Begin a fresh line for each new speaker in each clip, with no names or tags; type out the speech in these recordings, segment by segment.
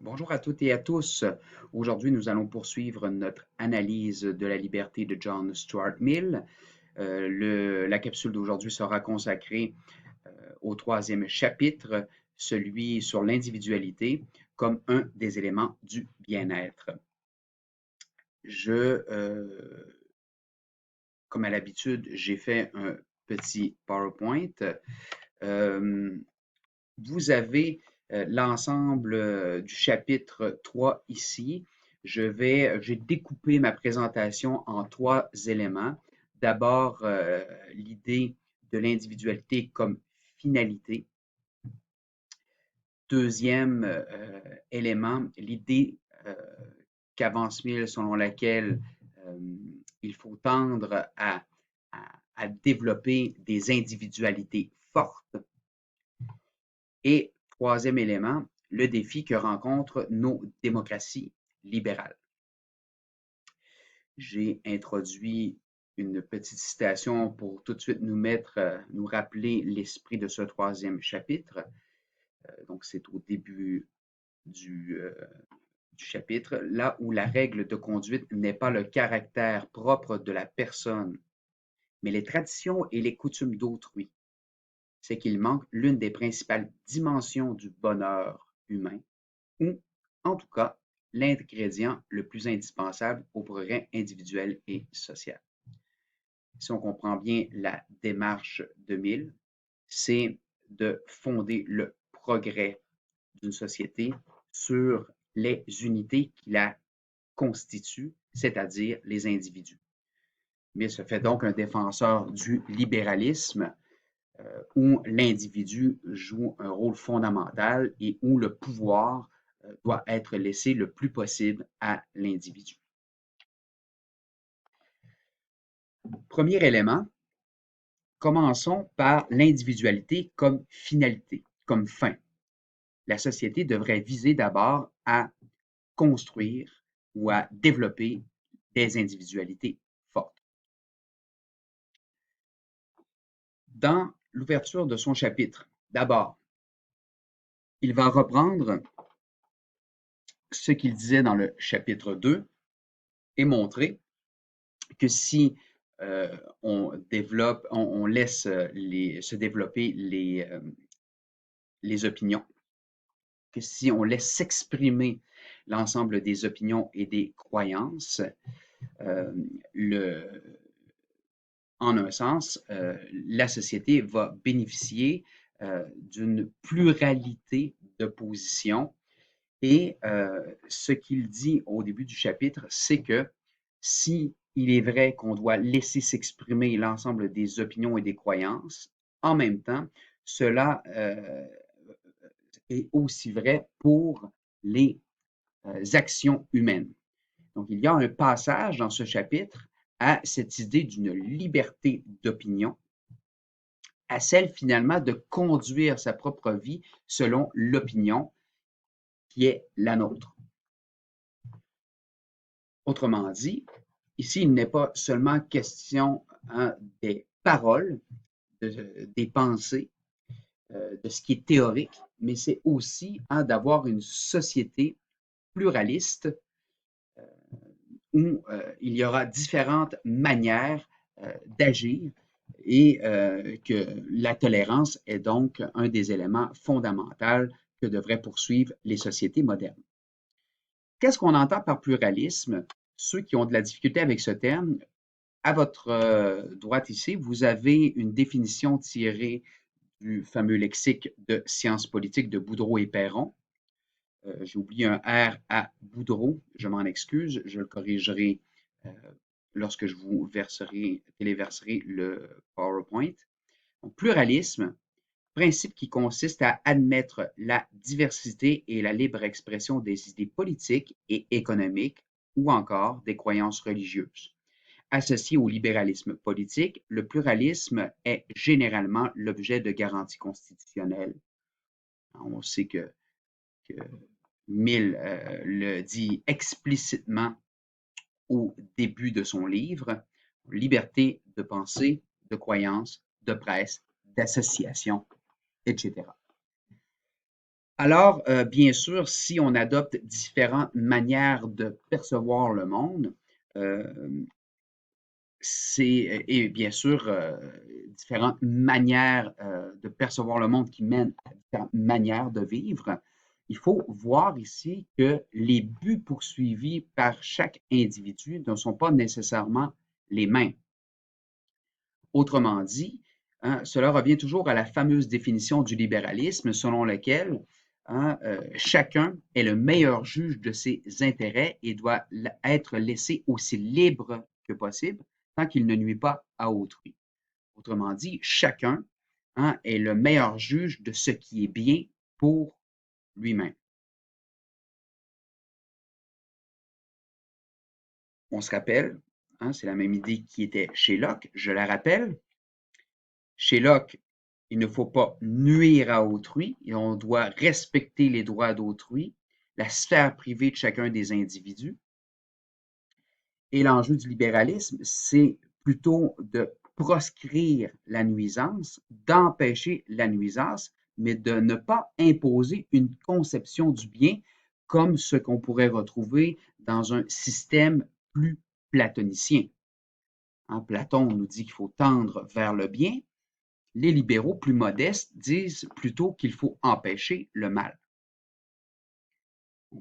Bonjour à toutes et à tous. Aujourd'hui, nous allons poursuivre notre analyse de la liberté de John Stuart Mill. La capsule d'aujourd'hui sera consacrée au troisième chapitre, celui sur l'individualité comme un des éléments du bien-être. Je, Comme à l'habitude, j'ai fait un petit PowerPoint. Euh, Vous avez l'ensemble du chapitre 3 ici. J'ai découpé ma présentation en trois éléments. D'abord, l'idée de l'individualité comme finalité. Deuxième élément, l'idée euh, qu'avance Mill selon laquelle euh, il faut tendre à développer des individualités fortes. Et troisième élément, le défi que rencontrent nos démocraties libérales. J'ai introduit une petite citation pour tout de suite nous rappeler l'esprit de ce troisième chapitre. Donc, c'est au début du, euh, du chapitre, là où la règle de conduite n'est pas le caractère propre de la personne, mais les traditions et les coutumes d'autrui. C'est qu'il manque l'une des principales dimensions du bonheur humain, ou, en tout cas, l'ingrédient le plus indispensable au progrès individuel et social. Si on comprend bien la démarche de Mill, c'est de fonder le progrès d'une société sur les unités qui la constituent, c'est-à-dire les individus. Mill se fait donc un défenseur du libéralisme où l'individu joue un rôle fondamental et où le pouvoir doit être laissé le plus possible à l'individu. Premier élément, commençons par l'individualité comme finalité, comme fin. La société devrait viser d'abord à construire ou à développer des individualités fortes. Dans l'ouverture de son chapitre, d'abord, il va reprendre ce qu'il disait dans le chapitre 2 et montrer que si on laisse se développer les opinions, que si on laisse s'exprimer l'ensemble des opinions et des croyances, euh, le, en un sens, la société va bénéficier d'une pluralité de positions. Et ce qu'il dit au début du chapitre, c'est que si il est vrai qu'on doit laisser s'exprimer l'ensemble des opinions et des croyances, en même temps, cela est aussi vrai pour les actions humaines. Donc, il y a un passage dans ce chapitre à cette idée d'une liberté d'opinion, à celle finalement de conduire sa propre vie selon l'opinion qui est la nôtre. Autrement dit, ici, il n'est pas seulement question des paroles, des pensées, de ce qui est théorique, mais c'est aussi d'avoir une société pluraliste où il y aura différentes manières d'agir et que la tolérance est donc un des éléments fondamentaux que devraient poursuivre les sociétés modernes. Qu'est-ce qu'on entend par pluralisme? Ceux qui ont de la difficulté avec ce terme, à votre droite ici, vous avez une définition tirée du fameux lexique de sciences politiques de Boudreau et Perron. J'ai oublié un R à Boudreau, je m'en excuse, je le corrigerai euh, lorsque je vous téléverserai le PowerPoint. Donc, pluralisme, principe qui consiste à admettre la diversité et la libre expression des idées politiques et économiques ou encore des croyances religieuses. Associé au libéralisme politique, le pluralisme est généralement l'objet de garanties constitutionnelles. On sait que Mill le dit explicitement au début de son livre, liberté de pensée, de croyance, de presse, d'association, etc. Alors, bien sûr, si on adopte différentes manières de percevoir le monde, euh, et bien sûr, différentes manières de percevoir le monde qui mènent à différentes manières de vivre, il faut voir ici que les buts poursuivis par chaque individu ne sont pas nécessairement les mêmes. Autrement dit, hein, cela revient toujours à la fameuse définition du libéralisme selon laquelle hein, chacun est le meilleur juge de ses intérêts et doit être laissé aussi libre que possible tant qu'il ne nuit pas à autrui. Autrement dit, chacun hein, est le meilleur juge de ce qui est bien pour lui-même. On se rappelle, hein, c'est la même idée qui était chez Locke, je la rappelle, chez Locke, il ne faut pas nuire à autrui et on doit respecter les droits d'autrui, la sphère privée de chacun des individus. Et l'enjeu du libéralisme, c'est plutôt de proscrire la nuisance, d'empêcher la nuisance, mais de ne pas imposer une conception du bien comme ce qu'on pourrait retrouver dans un système plus platonicien. En Platon nous dit qu'il faut tendre vers le bien, les libéraux plus modestes disent plutôt qu'il faut empêcher le mal.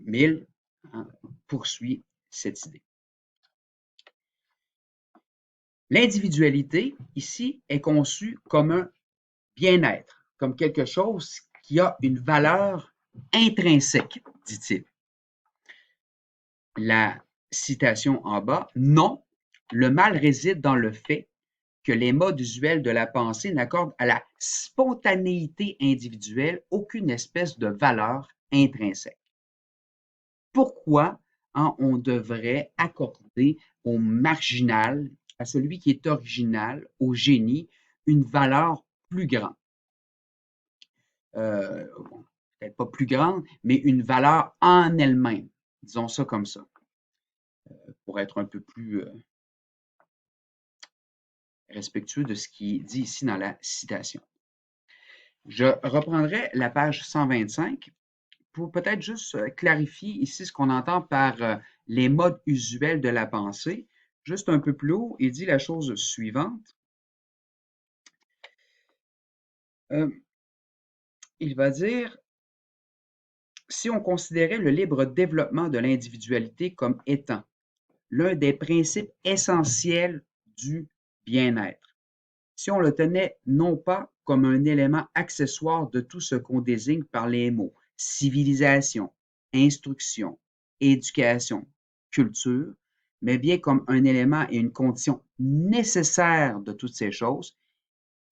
Mill hein, poursuit cette idée. L'individualité, ici, est conçue comme un bien-être, comme quelque chose qui a une valeur intrinsèque, dit-il. La citation en bas, non, le mal réside dans le fait que les modes usuels de la pensée n'accordent à la spontanéité individuelle aucune espèce de valeur intrinsèque. Pourquoi hein, on devrait accorder au marginal, à celui qui est original, au génie, une valeur plus grande? Bon, peut-être pas plus grande, mais une valeur en elle-même. Disons ça comme ça, pour être un peu plus respectueux de ce qui est dit ici dans la citation. Je reprendrai la page 125 pour peut-être juste clarifier ici ce qu'on entend par les modes usuels de la pensée. Juste un peu plus haut, il dit la chose suivante. Il va dire, si on considérait le libre développement de l'individualité comme étant l'un des principes essentiels du bien-être, si on le tenait non pas comme un élément accessoire de tout ce qu'on désigne par les mots civilisation, instruction, éducation, culture, mais bien comme un élément et une condition nécessaire de toutes ces choses,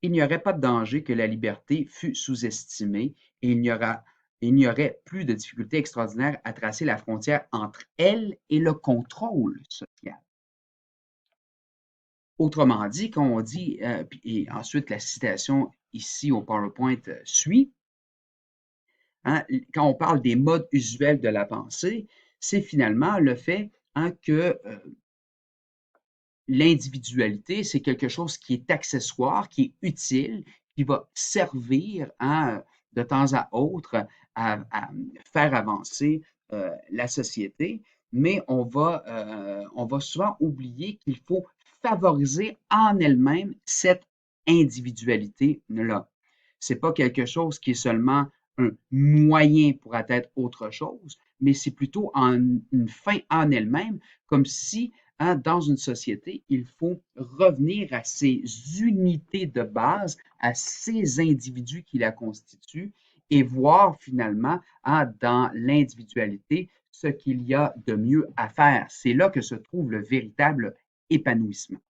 il n'y aurait pas de danger que la liberté fût sous-estimée et il n'y aurait plus de difficultés extraordinaires à tracer la frontière entre elle et le contrôle social. Autrement dit, quand on dit, et ensuite la citation ici au PowerPoint suit, hein, quand on parle des modes usuels de la pensée, c'est finalement le fait hein, que l'individualité, c'est quelque chose qui est accessoire, qui est utile, qui va servir hein, de temps à autre à faire avancer la société, mais on va souvent oublier qu'il faut favoriser en elle-même cette individualité-là. C'est pas quelque chose qui est seulement un moyen pour atteindre autre chose, mais c'est plutôt une fin en elle-même, comme si hein, dans une société, il faut revenir à ces unités de base, à ces individus qui la constituent et voir finalement hein, dans l'individualité ce qu'il y a de mieux à faire. C'est là que se trouve le véritable épanouissement.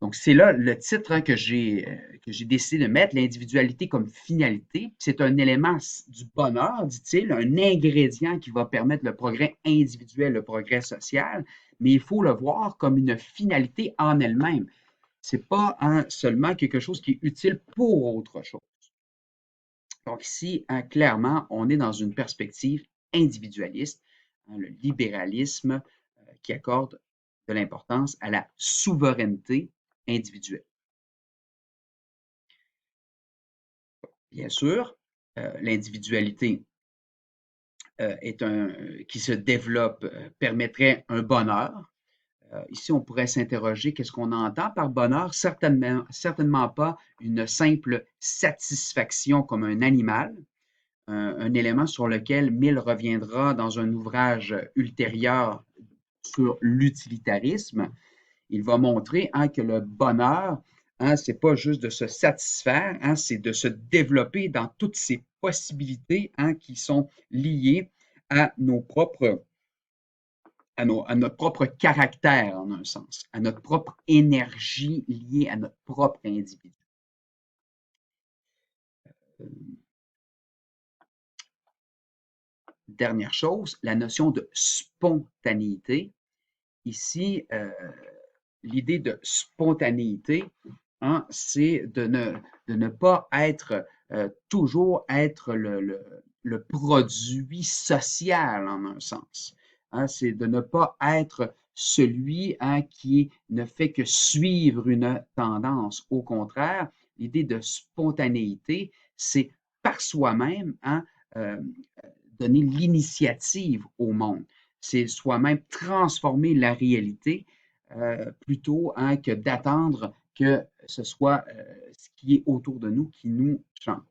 Donc, c'est là le titre hein, que j'ai décidé de mettre, l'individualité comme finalité. C'est un élément du bonheur, dit-il, un ingrédient qui va permettre le progrès individuel, le progrès social, mais il faut le voir comme une finalité en elle-même. C'est pas hein, seulement quelque chose qui est utile pour autre chose. Donc ici, hein, clairement, on est dans une perspective individualiste, hein, le libéralisme qui accorde de l'importance à la souveraineté individuelle. Bien sûr, l'individualité qui se développe permettrait un bonheur. Ici, on pourrait s'interroger, qu'est-ce qu'on entend par bonheur? Certainement pas une simple satisfaction comme un animal, un élément sur lequel Mill reviendra dans un ouvrage ultérieur sur l'utilitarisme. Il va montrer que le bonheur, c'est pas juste de se satisfaire, c'est de se développer dans toutes ces possibilités qui sont liées à nos propres à notre propre caractère, en un sens, à notre propre énergie liée à notre propre individu. Dernière chose, la notion de spontanéité. Ici, l'idée de spontanéité, c'est de ne pas être toujours être le produit social en un sens. C'est de ne pas être celui qui ne fait que suivre une tendance. Au contraire, l'idée de spontanéité, c'est par soi-même euh, donner l'initiative au monde. C'est soi-même transformer la réalité plutôt que d'attendre que ce soit ce qui est autour de nous qui nous change.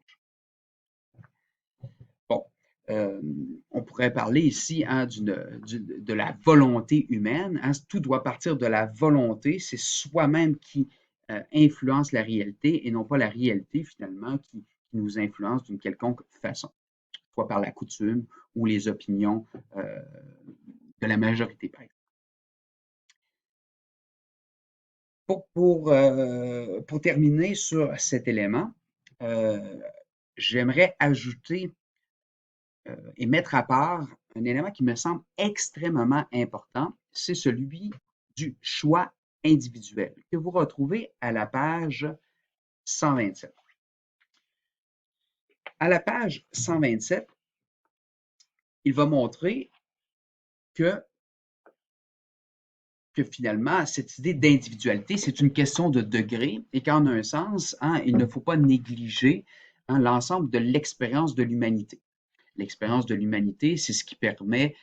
Bon, on pourrait parler ici de la volonté humaine. Tout doit partir de la volonté. C'est soi-même qui influence la réalité et non pas la réalité finalement qui nous influence d'une quelconque façon, soit par la coutume ou les opinions de la majorité, par exemple. Pour terminer sur cet élément, j'aimerais ajouter et mettre à part un élément qui me semble extrêmement important, c'est celui du choix individuel que vous retrouvez à la page 127. À la page 127, il va montrer que finalement, cette idée d'individualité, c'est une question de degré et qu'en un sens, il ne faut pas négliger l'ensemble de l'expérience de l'humanité. L'expérience de l'humanité, c'est ce qui permet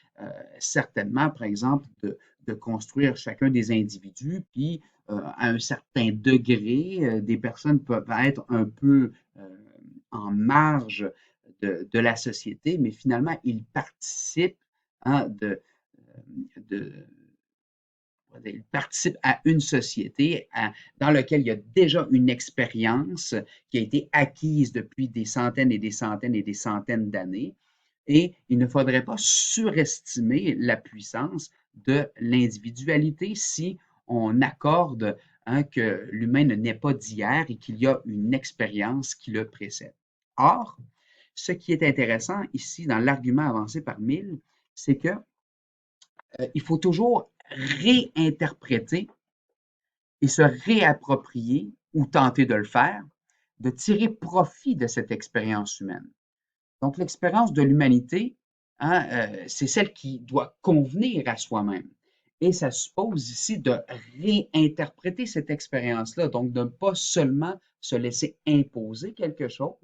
certainement, par exemple, de construire chacun des individus, puis à un certain degré, des personnes peuvent être un peu en marge de la société, mais finalement, ils participent de il participe à une société dans laquelle il y a déjà une expérience qui a été acquise depuis des centaines et des centaines et des centaines d'années. Et il ne faudrait pas surestimer la puissance de l'individualité si on accorde que l'humain ne naît pas d'hier et qu'il y a une expérience qui le précède. Or, ce qui est intéressant ici dans l'argument avancé par Mill, c'est que il faut toujours réinterpréter et se réapproprier ou tenter de le faire, de tirer profit de cette expérience humaine. Donc, l'expérience de l'humanité, c'est celle qui doit convenir à soi-même. Et ça suppose ici de réinterpréter cette expérience-là, donc de ne pas seulement se laisser imposer quelque chose,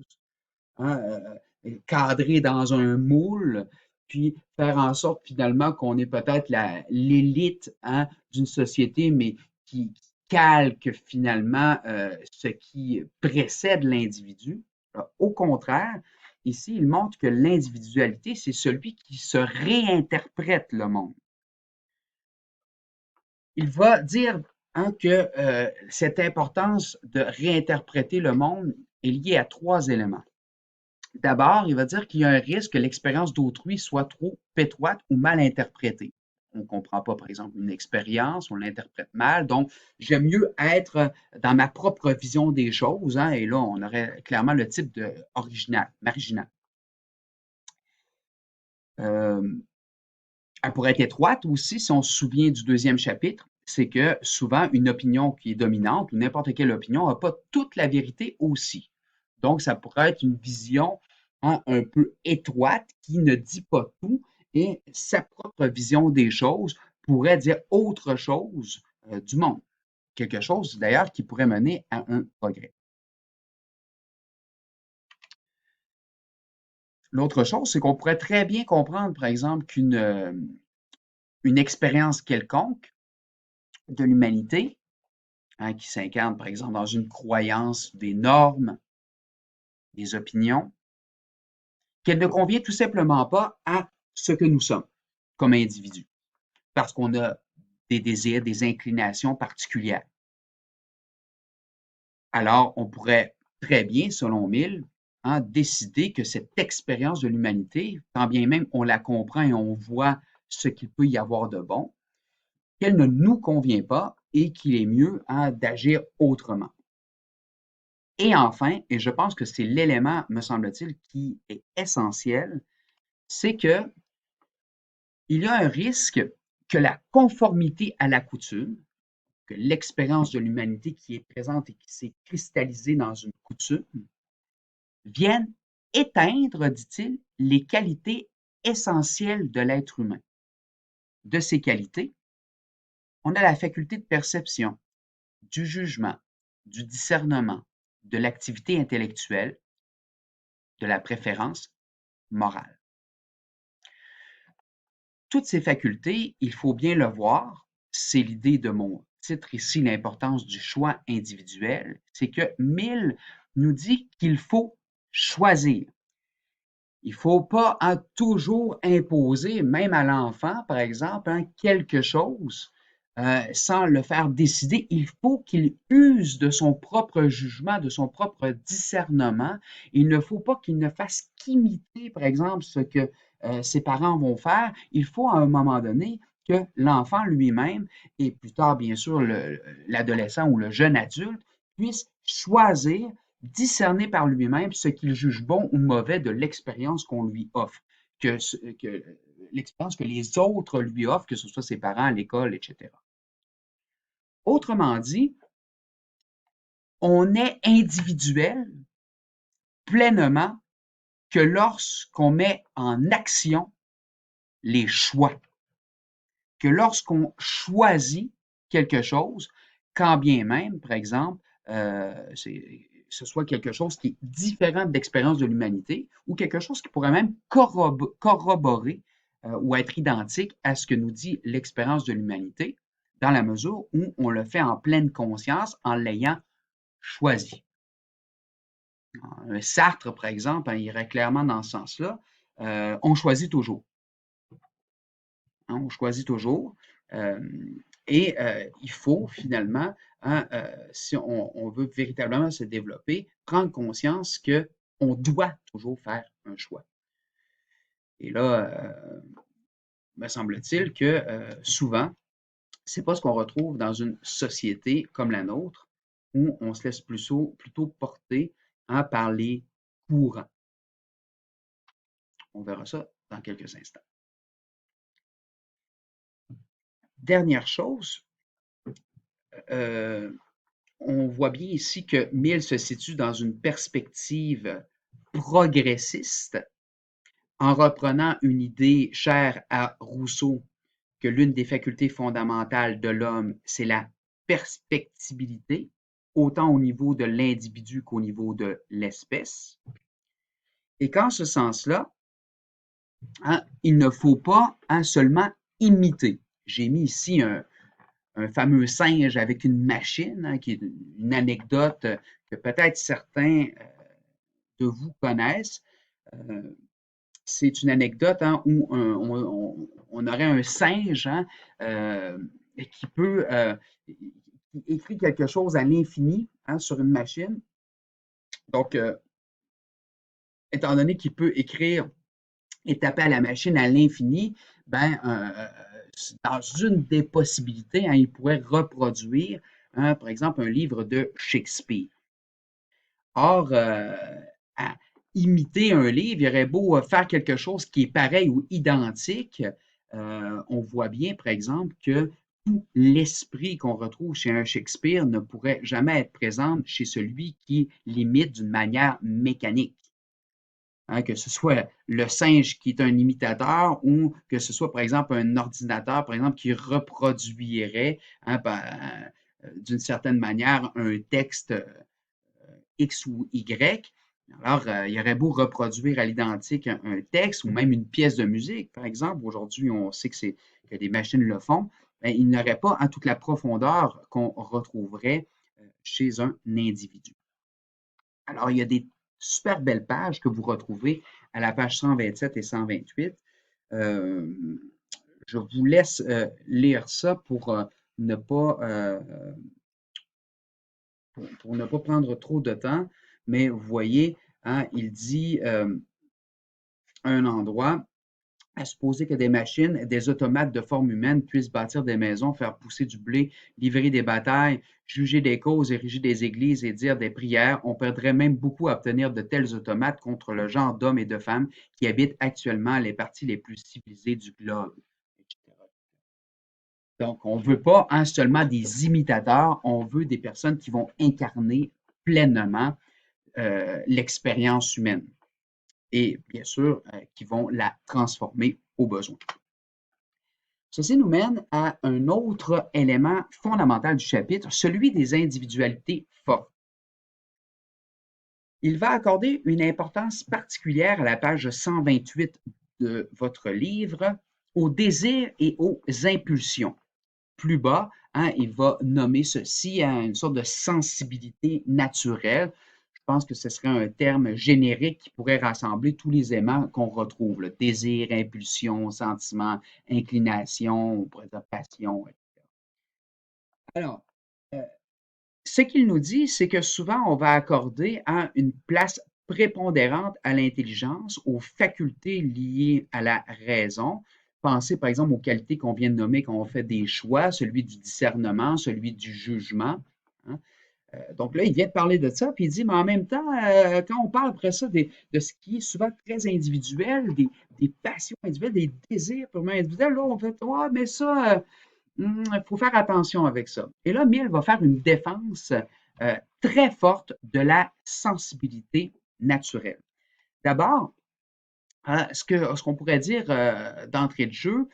cadrer dans un moule, puis faire en sorte finalement qu'on est peut-être l'élite d'une société, mais qui calque finalement ce qui précède l'individu. Au contraire, ici, il montre que l'individualité, c'est celui qui se réinterprète le monde. Il va dire que cette importance de réinterpréter le monde est liée à trois éléments. D'abord, il va dire qu'il y a un risque que l'expérience d'autrui soit trop étroite ou mal interprétée. On ne comprend pas, par exemple, une expérience, on l'interprète mal. Donc, j'aime mieux être dans ma propre vision des choses. Et là, on aurait clairement le type de original, marginal. Elle pourrait être étroite aussi, si on se souvient du deuxième chapitre, c'est que souvent, une opinion qui est dominante, ou n'importe quelle opinion, n'a pas toute la vérité aussi. Donc, ça pourrait être une vision un peu étroite qui ne dit pas tout et sa propre vision des choses pourrait dire autre chose du monde. Quelque chose d'ailleurs qui pourrait mener à un progrès. L'autre chose, c'est qu'on pourrait très bien comprendre, par exemple, une expérience quelconque de l'humanité, hein, qui s'incarne, par exemple, dans une croyance, des normes, des opinions, qu'elle ne convient tout simplement pas à ce que nous sommes comme individus, parce qu'on a des désirs, des inclinations particulières. Alors, on pourrait très bien, selon Mill, hein, décider que cette expérience de l'humanité, quand bien même on la comprend et on voit ce qu'il peut y avoir de bon, qu'elle ne nous convient pas et qu'il est mieux, hein, d'agir autrement. Et enfin, et je pense que c'est l'élément, me semble-t-il, qui est essentiel, c'est que il y a un risque que la conformité à la coutume, que l'expérience de l'humanité qui est présente et qui s'est cristallisée dans une coutume, vienne éteindre, dit-il, les qualités essentielles de l'être humain. De ces qualités, on a la faculté de perception, du jugement, du discernement, de l'activité intellectuelle, de la préférence morale. Toutes ces facultés, il faut bien le voir, c'est l'idée de mon titre ici, l'importance du choix individuel, c'est que Mill nous dit qu'il faut choisir. Il ne faut pas, hein, toujours imposer, même à l'enfant, par exemple, hein, quelque chose sans le faire décider. Il faut qu'il use de son propre jugement, de son propre discernement. Il ne faut pas qu'il ne fasse qu'imiter, par exemple, ce que ses parents vont faire. Il faut à un moment donné que l'enfant lui-même, et plus tard, bien sûr, l'adolescent ou le jeune adulte, puisse choisir, discerner par lui-même ce qu'il juge bon ou mauvais de l'expérience qu'on lui offre, que l'expérience que les autres lui offrent, que ce soit ses parents, l'école, etc. Autrement dit, on est individuel pleinement que lorsqu'on met en action les choix, que lorsqu'on choisit quelque chose, quand bien même, par exemple, ce soit quelque chose qui est différent de l'expérience de l'humanité ou quelque chose qui pourrait même corroborer ou être identique à ce que nous dit l'expérience de l'humanité, dans la mesure où on le fait en pleine conscience en l'ayant choisi. Sartre, par exemple, hein, irait clairement dans ce sens-là. On choisit toujours. Hein, on choisit toujours. Euh, et il faut finalement, hein, si on veut véritablement se développer, prendre conscience qu'on doit toujours faire un choix. Et là, me semble-t-il que souvent, c'est pas ce qu'on retrouve dans une société comme la nôtre, où on se laisse plutôt porter, hein, par les courants. On verra ça dans quelques instants. Dernière chose, on voit bien ici que Mill se situe dans une perspective progressiste en reprenant une idée chère à Rousseau, que l'une des facultés fondamentales de l'homme, c'est la perspectibilité, autant au niveau de l'individu qu'au niveau de l'espèce. Et qu'en ce sens-là, hein, il ne faut pas, hein, seulement imiter. J'ai mis ici un fameux singe avec une machine, hein, qui est une anecdote que peut-être certains de vous connaissent. Euh, c'est une anecdote, hein, où on aurait un singe, hein, euh, qui peut qui écrit quelque chose à l'infini, hein, sur une machine. Donc, étant donné qu'il peut écrire et taper à la machine à l'infini, ben, dans une des possibilités, hein, il pourrait reproduire, hein, par exemple, un livre de Shakespeare. Or, à imiter un livre, il aurait beau faire quelque chose qui est pareil ou identique, on voit bien, par exemple, que tout l'esprit qu'on retrouve chez un Shakespeare ne pourrait jamais être présent chez celui qui l'imite d'une manière mécanique. Hein, que ce soit le singe qui est un imitateur ou que ce soit, par exemple, un ordinateur, par exemple, qui reproduirait, hein, d'une certaine manière un texte X ou Y, Alors, il aurait beau reproduire à l'identique un texte ou même une pièce de musique, par exemple. Aujourd'hui, on sait que des machines le font. Ben, il n'aurait pas toute la profondeur qu'on retrouverait chez un individu. Alors, il y a des super belles pages que vous retrouvez à la page 127 et 128. Euh, je vous laisse lire ça ne pas, pour ne pas prendre trop de temps, mais vous voyez, hein, il dit à un endroit, à supposer que des machines, des automates de forme humaine puissent bâtir des maisons, faire pousser du blé, livrer des batailles, juger des causes, ériger des églises et dire des prières, on perdrait même beaucoup à obtenir de tels automates contre le genre d'hommes et de femmes qui habitent actuellement les parties les plus civilisées du globe, etc. Donc, on ne veut pas seulement des imitateurs, on veut des personnes qui vont incarner pleinement l'expérience humaine et bien sûr qui vont la transformer au besoin. Ceci nous mène à un autre élément fondamental du chapitre, celui des individualités fortes. Il va accorder une importance particulière à la page 128 de votre livre aux désirs et aux impulsions. Plus bas, il va nommer ceci à une sorte de sensibilité naturelle. Je pense que ce serait un terme générique qui pourrait rassembler tous les aimants qu'on retrouve, le désir, impulsion, sentiment, inclination, on pourrait dire passion, etc. Alors, euh, ce qu'il nous dit, c'est que souvent on va accorder une place prépondérante à l'intelligence, aux facultés liées à la raison. Pensez par exemple aux qualités qu'on vient de nommer quand on fait des choix, celui du discernement, celui du jugement, hein. Donc là, il vient de parler de ça, puis il dit, mais en même temps, quand on parle après ça de ce qui est souvent très individuel, des passions individuelles, des désirs purement individuels, là, on fait, ouais, mais ça, il faut faire attention avec ça. Et là, Mill va faire une défense très forte de la sensibilité naturelle. D'abord, ce qu'on pourrait dire d'entrée de jeu,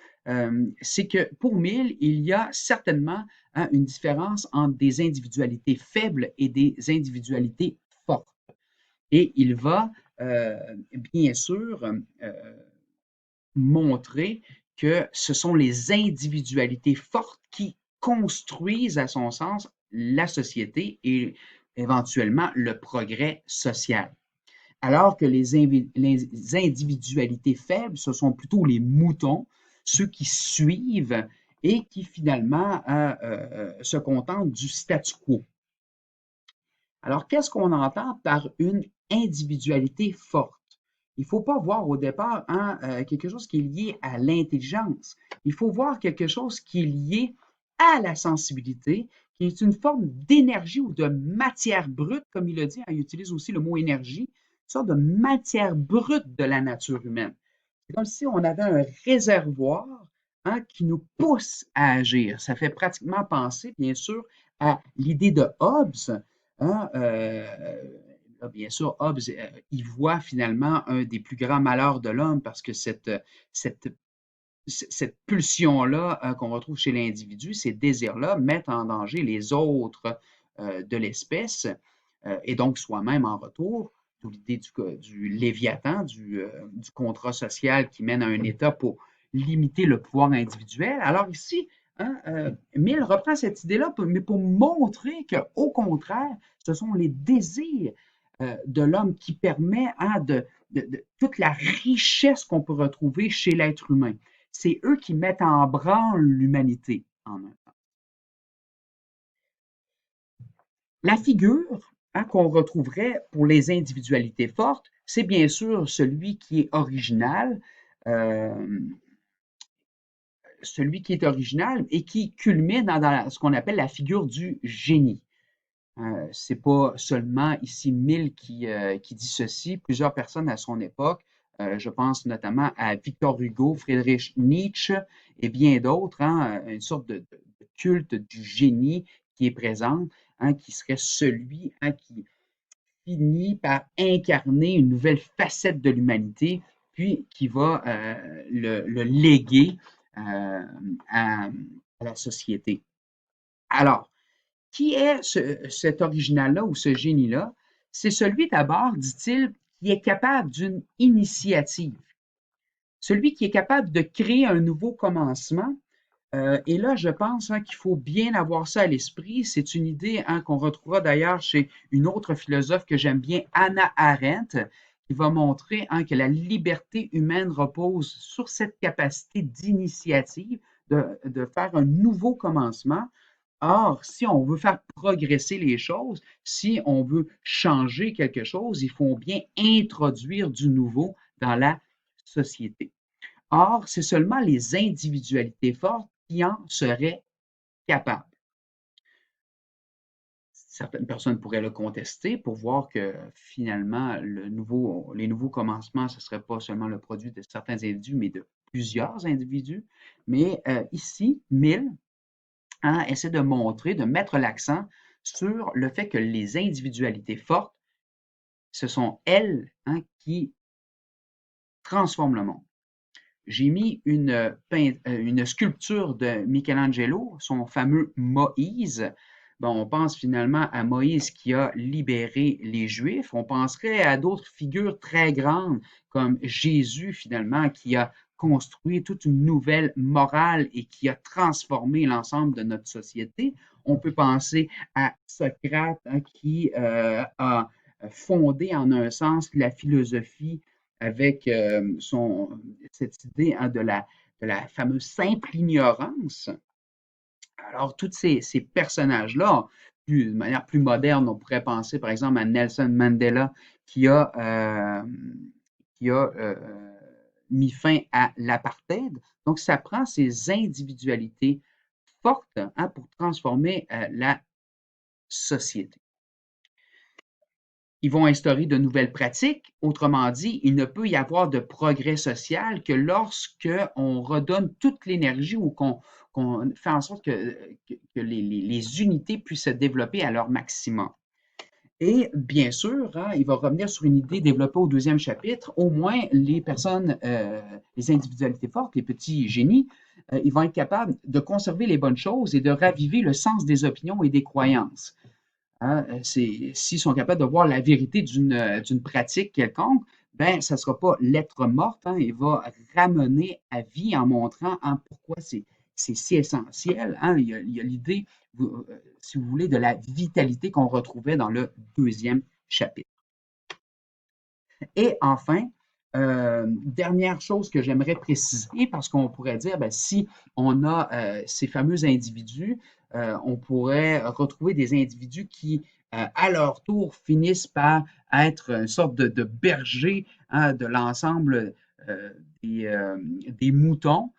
c'est que pour Mill, il y a certainement une différence entre des individualités faibles et des individualités fortes. Et il va bien sûr montrer que ce sont les individualités fortes qui construisent, à son sens, la société et éventuellement le progrès social. Alors que les individualités faibles, ce sont plutôt les moutons, ceux qui suivent et qui finalement se contentent du statu quo. Alors, qu'est-ce qu'on entend par une individualité forte? Il ne faut pas voir au départ quelque chose qui est lié à l'intelligence. Il faut voir quelque chose qui est lié à la sensibilité, qui est une forme d'énergie ou de matière brute, comme il le dit, il utilise aussi le mot énergie, une sorte de matière brute de la nature humaine. C'est comme si on avait un réservoir qui nous pousse à agir. Ça fait pratiquement penser, bien sûr, à l'idée de Hobbes. Hein, là, bien sûr, Hobbes, il voit finalement un des plus grands malheurs de l'homme parce que cette, cette pulsion-là qu'on retrouve chez l'individu, ces désirs-là, mettent en danger les autres de l'espèce et donc soi-même en retour. D'où l'idée du léviathan, du contrat social qui mène à un État pour limiter le pouvoir individuel. Alors ici, Mill reprend cette idée-là, mais pour montrer qu'au contraire, ce sont les désirs de l'homme qui permet de toute la richesse qu'on peut retrouver chez l'être humain. C'est eux qui mettent en branle l'humanité en un temps. La figure qu'on retrouverait pour les individualités fortes, c'est bien sûr celui qui est original, euh, et qui culmine dans ce qu'on appelle la figure du génie. C'est pas seulement ici Mill qui dit ceci, plusieurs personnes à son époque, je pense notamment à Victor Hugo, Friedrich Nietzsche et bien d'autres, une sorte de culte du génie qui est présent, qui serait celui qui finit par incarner une nouvelle facette de l'humanité, puis qui va le léguer à la société. Alors, qui est cet original-là ou ce génie-là? c'est celui d'abord, dit-il, qui est capable d'une initiative, celui qui est capable de créer un nouveau commencement. Et là, je pense qu'il faut bien avoir ça à l'esprit. C'est une idée qu'on retrouvera d'ailleurs chez une autre philosophe que j'aime bien, Hannah Arendt, qui va montrer que la liberté humaine repose sur cette capacité d'initiative, de faire un nouveau commencement. Or, si on veut faire progresser les choses, si on veut changer quelque chose, il faut bien introduire du nouveau dans la société. Or, c'est seulement les individualités fortes qui en seraient capables. Certaines personnes pourraient le contester pour voir que finalement, les nouveaux commencements, ce ne serait pas seulement le produit de certains individus, mais de plusieurs individus. Mais ici, Mill essaie de montrer, de mettre l'accent sur le fait que les individualités fortes, ce sont elles qui transforment le monde. J'ai mis une sculpture de Michelangelo, son fameux Moïse. Bon, on pense finalement à Moïse qui a libéré les Juifs. On penserait à d'autres figures très grandes comme Jésus finalement qui a construit toute une nouvelle morale et qui a transformé l'ensemble de notre société. On peut penser à Socrate qui a fondé en un sens la philosophie avec cette idée de la fameuse simple ignorance. Alors, tous ces personnages-là, de manière plus moderne, on pourrait penser par exemple à Nelson Mandela qui a, qui a mis fin à l'apartheid. Donc, ça prend ces individualités fortes pour transformer la société. Ils vont instaurer de nouvelles pratiques. Autrement dit, il ne peut y avoir de progrès social que lorsque on redonne toute l'énergie ou qu'on fait en sorte que les unités puissent se développer à leur maximum. Et bien sûr, il va revenir sur une idée développée au deuxième chapitre, au moins les personnes, les individualités fortes, les petits génies, ils vont être capables de conserver les bonnes choses et de raviver le sens des opinions et des croyances. S'ils sont capables de voir la vérité d'une pratique quelconque, ben, ça ne sera pas lettre morte. Il va ramener à vie en montrant pourquoi c'est si essentiel. Il y a l'idée, si vous voulez, de la vitalité qu'on retrouvait dans le deuxième chapitre. Et enfin, dernière chose que j'aimerais préciser, parce qu'on pourrait dire, ben, si on a ces fameux individus, on pourrait retrouver des individus qui, à leur tour, finissent par être une sorte de berger de l'ensemble des moutons,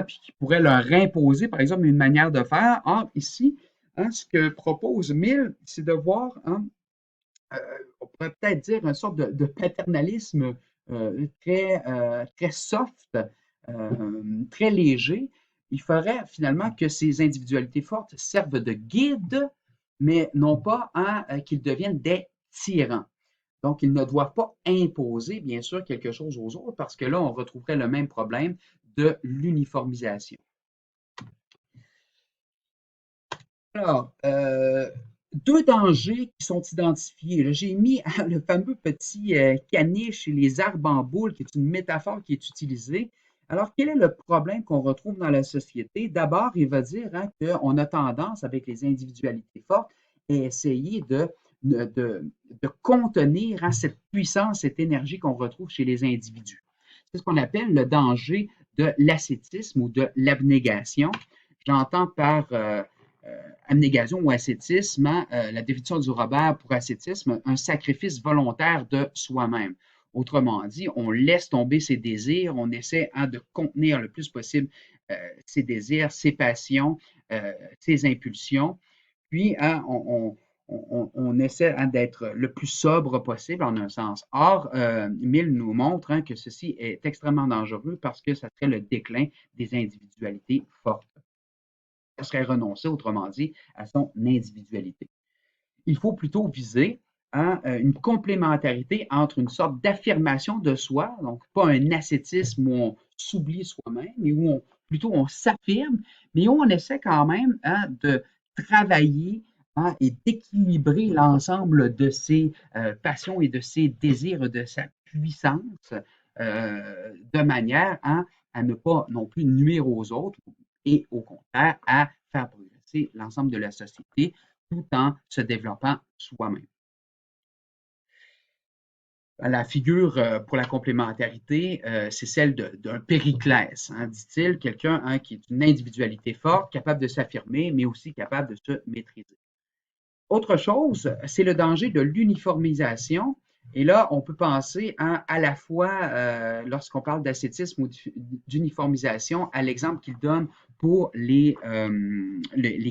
puis qui pourraient leur imposer, par exemple, une manière de faire. Or, ici, ce que propose Mill, c'est de voir on pourrait peut-être dire une sorte de paternalisme très soft, très léger. Il faudrait finalement que ces individualités fortes servent de guide, mais non pas qu'ils deviennent des tyrans. Donc, ils ne doivent pas imposer, bien sûr, quelque chose aux autres, parce que là, on retrouverait le même problème de l'uniformisation. Alors, deux dangers qui sont identifiés. J'ai mis le fameux petit caniche et les arbres en boule, qui est une métaphore qui est utilisée. Alors, quel est le problème qu'on retrouve dans la société? D'abord, il va dire qu'on a tendance, avec les individualités fortes, à essayer de contenir cette puissance, cette énergie qu'on retrouve chez les individus. C'est ce qu'on appelle le danger de l'ascétisme ou de l'abnégation. J'entends par abnégation ou ascétisme, la définition du Robert pour ascétisme, un sacrifice volontaire de soi-même. Autrement dit, on laisse tomber ses désirs, on essaie de contenir le plus possible ses désirs, ses passions, ses impulsions, puis on essaie d'être le plus sobre possible en un sens. Or, Mill nous montre que ceci est extrêmement dangereux parce que ça serait le déclin des individualités fortes. Ça serait renoncer, autrement dit, à son individualité. Il faut plutôt viser une complémentarité entre une sorte d'affirmation de soi, donc pas un ascétisme où on s'oublie soi-même, mais plutôt on s'affirme, mais où on essaie quand même de travailler hein, et d'équilibrer l'ensemble de ses passions et de ses désirs, de sa puissance, de manière à ne pas non plus nuire aux autres et au contraire à faire progresser l'ensemble de la société tout en se développant soi-même. La figure pour la complémentarité, c'est celle d'un Périclès, hein, dit-il, quelqu'un qui est une individualité forte, capable de s'affirmer, mais aussi capable de se maîtriser. Autre chose, c'est le danger de l'uniformisation. Et là, on peut penser à la fois, lorsqu'on parle d'ascétisme ou d'uniformisation, à l'exemple qu'il donne pour les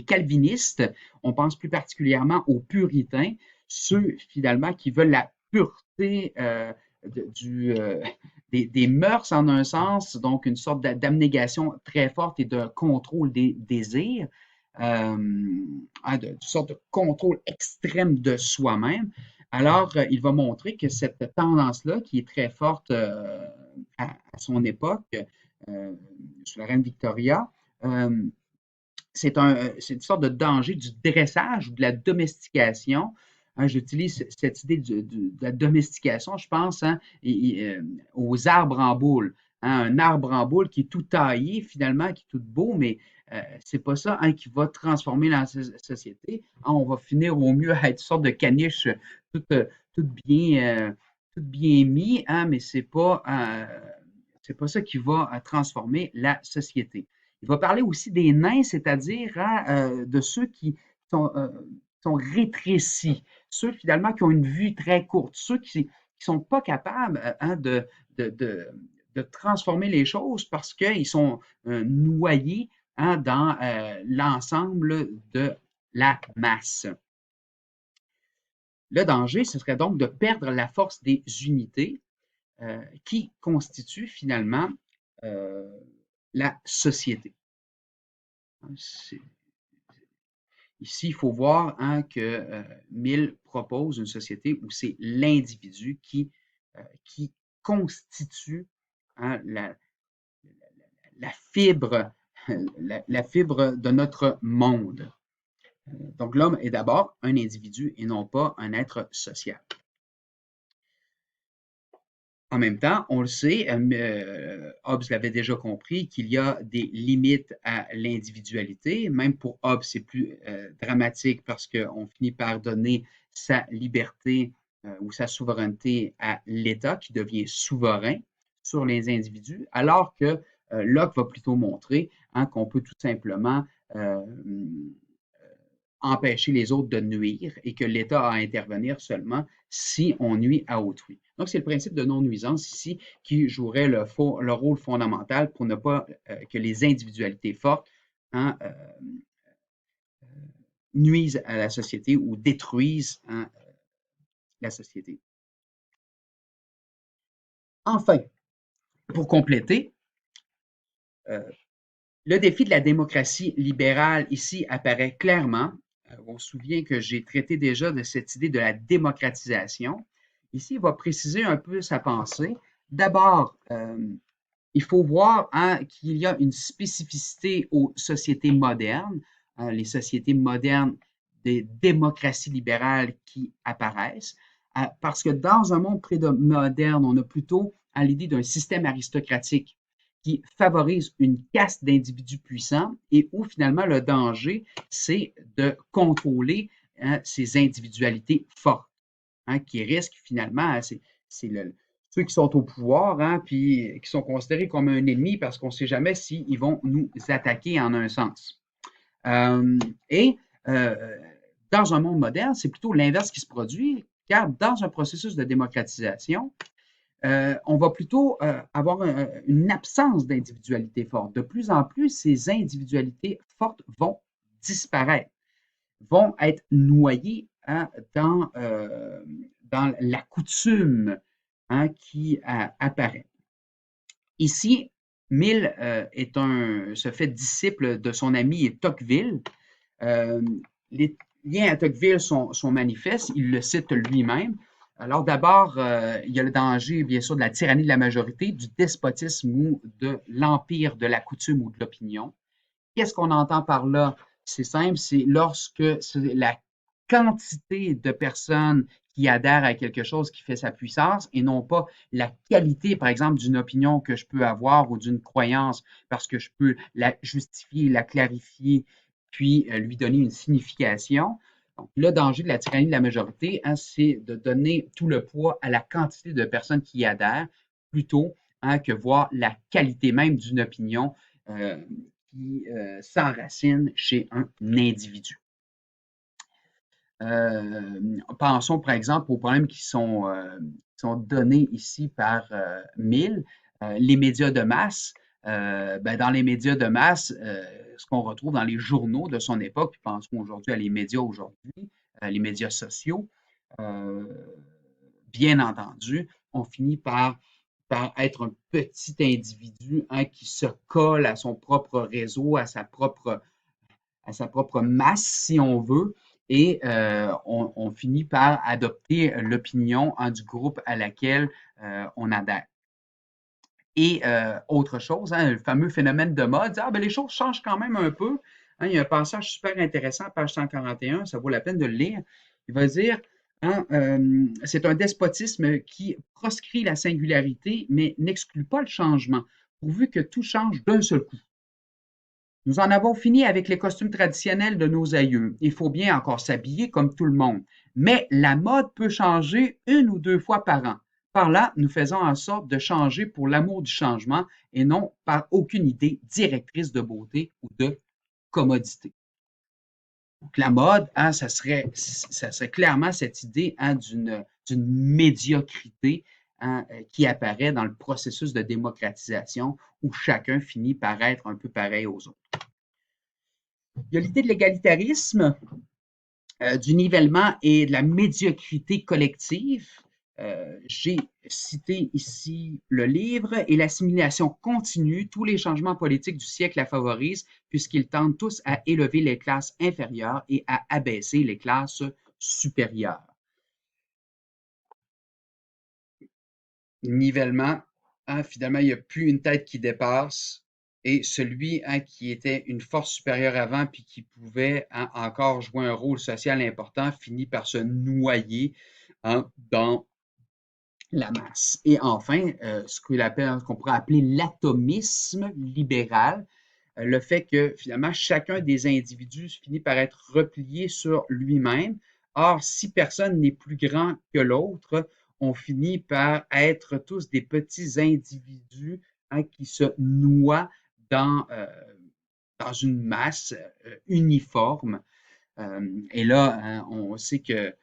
calvinistes. On pense plus particulièrement aux puritains, ceux finalement qui veulent la pureté des mœurs en un sens, donc une sorte d'abnégation très forte et de contrôle des désirs de sorte de contrôle extrême de soi-même. Alors, il va montrer que cette tendance-là, qui est très forte à son époque, sous la reine Victoria, c'est une sorte de danger du dressage ou de la domestication. J'utilise cette idée de la domestication, je pense, aux arbres en boule. Un arbre en boule qui est tout taillé, finalement, qui est tout beau, mais c'est pas ça qui va transformer la société. On va finir au mieux à être une sorte de caniche tout, tout bien, tout bien mis, mais c'est pas ça qui va transformer la société. Il va parler aussi des nains, c'est-à-dire de ceux qui sont, sont rétrécis, ceux finalement qui ont une vue très courte, ceux qui ne sont pas capables de, de, de transformer les choses parce qu'ils sont noyés dans l'ensemble de la masse. Le danger, ce serait donc de perdre la force des unités qui constituent finalement la société. Ici, il faut voir que Mill propose une société où c'est l'individu qui constitue la fibre, la fibre de notre monde. Donc, l'homme est d'abord un individu et non pas un être social. En même temps, on le sait, Hobbes l'avait déjà compris, qu'il y a des limites à l'individualité. Même pour Hobbes, c'est plus dramatique parce qu'on finit par donner sa liberté ou sa souveraineté à l'État qui devient souverain sur les individus, alors que Locke va plutôt montrer qu'on peut tout simplement empêcher les autres de nuire et que l'État a à intervenir seulement si on nuit à autrui. Donc, c'est le principe de non-nuisance ici qui jouerait le rôle fondamental pour ne pas que les individualités fortes nuisent à la société ou détruisent la société. Enfin, pour compléter, le défi de la démocratie libérale ici apparaît clairement. On se souvient que j'ai traité déjà de cette idée de la démocratisation. Ici, il va préciser un peu sa pensée. D'abord, il faut voir qu'il y a une spécificité aux sociétés modernes, les sociétés modernes des démocraties libérales qui apparaissent, parce que dans un monde prémoderne, on a plutôt l'idée d'un système aristocratique qui favorise une caste d'individus puissants et où finalement le danger, c'est de contrôler ces individualités fortes, qui risquent finalement, c'est ceux qui sont au pouvoir, puis qui sont considérés comme un ennemi parce qu'on ne sait jamais s'ils vont nous attaquer en un sens. Et dans un monde moderne, c'est plutôt l'inverse qui se produit, car dans un processus de démocratisation, on va plutôt avoir une absence d'individualité forte. De plus en plus, ces individualités fortes vont disparaître, vont être noyées dans la coutume qui apparaît. Ici, Mill se fait disciple de son ami Tocqueville. Les liens à Tocqueville sont manifestes, il le cite lui-même. Alors d'abord, il y a le danger, bien sûr, de la tyrannie de la majorité, du despotisme ou de l'empire de la coutume ou de l'opinion. Qu'est-ce qu'on entend par là? C'est simple, c'est lorsque c'est la quantité de personnes qui adhèrent à quelque chose qui fait sa puissance et non pas la qualité, par exemple, d'une opinion que je peux avoir ou d'une croyance parce que je peux la justifier, la clarifier, puis lui donner une signification. Donc, le danger de la tyrannie de la majorité, hein, c'est de donner tout le poids à la quantité de personnes qui y adhèrent plutôt hein, que voir la qualité même d'une opinion euh, qui s'enracine chez un individu. Pensons par exemple aux problèmes qui sont donnés ici par Mill, les médias de masse. Ben, dans les médias de masse, ce qu'on retrouve dans les journaux de son époque, puis pensons aujourd'hui à les médias aujourd'hui, les médias sociaux, euh, bien entendu, on finit par être un petit individu hein, qui se colle à son propre réseau, à sa propre masse, si on veut, et on finit par adopter l'opinion hein, du groupe à laquelle on adhère. Et autre chose, hein, le fameux phénomène de mode, ah, ben, les choses changent quand même un peu. Hein, il y a un passage super intéressant, page 141, ça vaut la peine de le lire. Il va dire, hein, c'est un despotisme qui proscrit la singularité, mais n'exclut pas le changement, pourvu que tout change d'un seul coup. Nous en avons fini avec les costumes traditionnels de nos aïeux. Il faut bien encore s'habiller comme tout le monde. Mais la mode peut changer une ou deux fois par an. Par là, nous faisons en sorte de changer pour l'amour du changement et non par aucune idée directrice de beauté ou de commodité. Donc, la mode, hein, ça serait clairement cette idée hein, d'une médiocrité hein, qui apparaît dans le processus de démocratisation où chacun finit par être un peu pareil aux autres. Il y a l'idée de l'égalitarisme, du nivellement et de la médiocrité collective. J'ai cité ici le livre et l'assimilation continue. Tous les changements politiques du siècle la favorisent puisqu'ils tendent tous à élever les classes inférieures et à abaisser les classes supérieures. Nivellement, hein, finalement, il n'y a plus une tête qui dépasse et celui hein, qui était une force supérieure avant puis qui pouvait hein, encore jouer un rôle social important finit par se noyer hein, dans la masse. Et enfin, ce qu'on pourrait appeler l'atomisme libéral, le fait que finalement chacun des individus finit par être replié sur lui-même. Or, si personne n'est plus grand que l'autre, on finit par être tous des petits individus hein, qui se noient dans une masse uniforme. Et là, hein, on sait que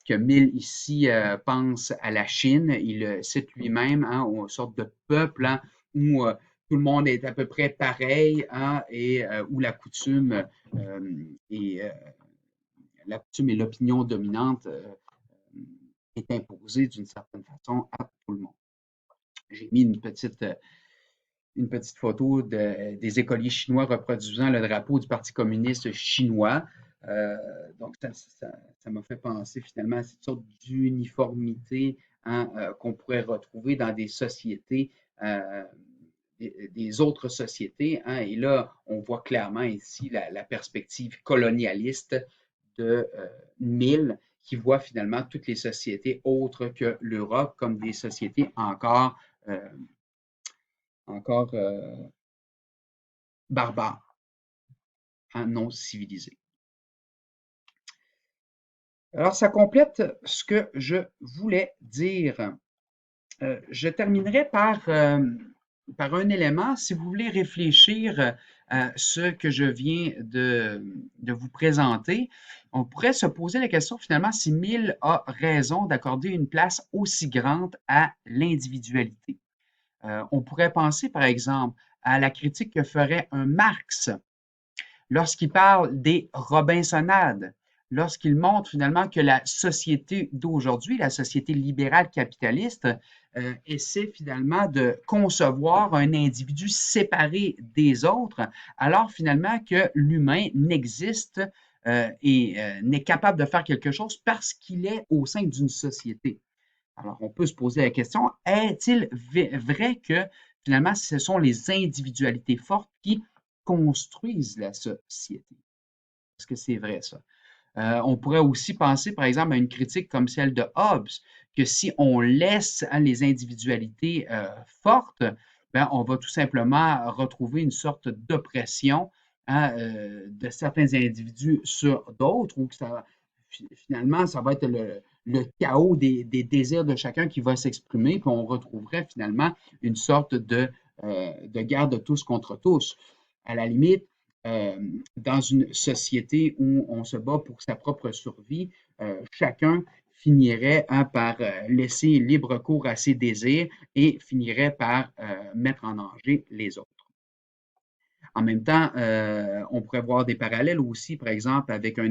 Mill ici pense à la Chine. Il cite lui-même hein, une sorte de peuple hein, où tout le monde est à peu près pareil hein, et où est, la coutume et l'opinion dominante est imposée d'une certaine façon à tout le monde. J'ai mis une petite photo des écoliers chinois reproduisant le drapeau du Parti communiste chinois. Donc, ça m'a fait penser finalement à cette sorte d'uniformité hein, qu'on pourrait retrouver dans des sociétés, des autres sociétés. Hein, et là, on voit clairement ici la perspective colonialiste de Mill qui voit finalement toutes les sociétés autres que l'Europe comme des sociétés encore barbares, hein, non civilisées. Alors, ça complète ce que je voulais dire. Je terminerai par un élément. Si vous voulez réfléchir à ce que je viens de vous présenter, on pourrait se poser la question finalement si Mill a raison d'accorder une place aussi grande à l'individualité. On pourrait penser, par exemple, à la critique que ferait un Marx lorsqu'il parle des Robinsonades, lorsqu'il montre finalement que la société d'aujourd'hui, la société libérale capitaliste, essaie finalement de concevoir un individu séparé des autres, alors finalement que l'humain n'existe et n'est capable de faire quelque chose parce qu'il est au sein d'une société. Alors, on peut se poser la question, est-il vrai que finalement, ce sont les individualités fortes qui construisent la société? Est-ce que c'est vrai ça? On pourrait aussi penser, par exemple, à une critique comme celle de Hobbes, que si on laisse les individualités fortes, ben, on va tout simplement retrouver une sorte d'oppression de certains individus sur d'autres, ou que finalement, ça va être le chaos des désirs de chacun qui va s'exprimer, puis on retrouverait finalement une sorte de guerre de tous contre tous. À la limite, euh, dans une société où on se bat pour sa propre survie, chacun finirait par laisser libre cours à ses désirs et finirait par mettre en danger les autres. En même temps, on pourrait voir des parallèles aussi, par exemple, avec euh,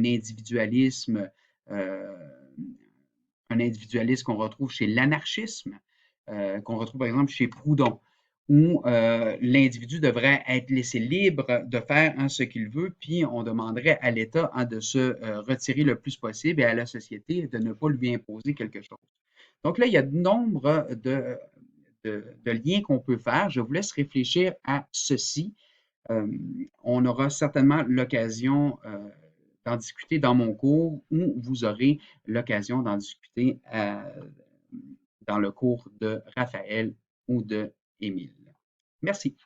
un individualisme qu'on retrouve chez l'anarchisme, qu'on retrouve par exemple chez Proudhon, où l'individu devrait être laissé libre de faire ce qu'il veut, puis on demanderait à l'État de se retirer le plus possible et à la société de ne pas lui imposer quelque chose. Donc là, il y a de nombre de liens qu'on peut faire. Je vous laisse réfléchir à ceci. Euh, on aura certainement l'occasion d'en discuter dans mon cours ou vous aurez l'occasion d'en discuter dans le cours de Raphaël ou de Émile. Merci.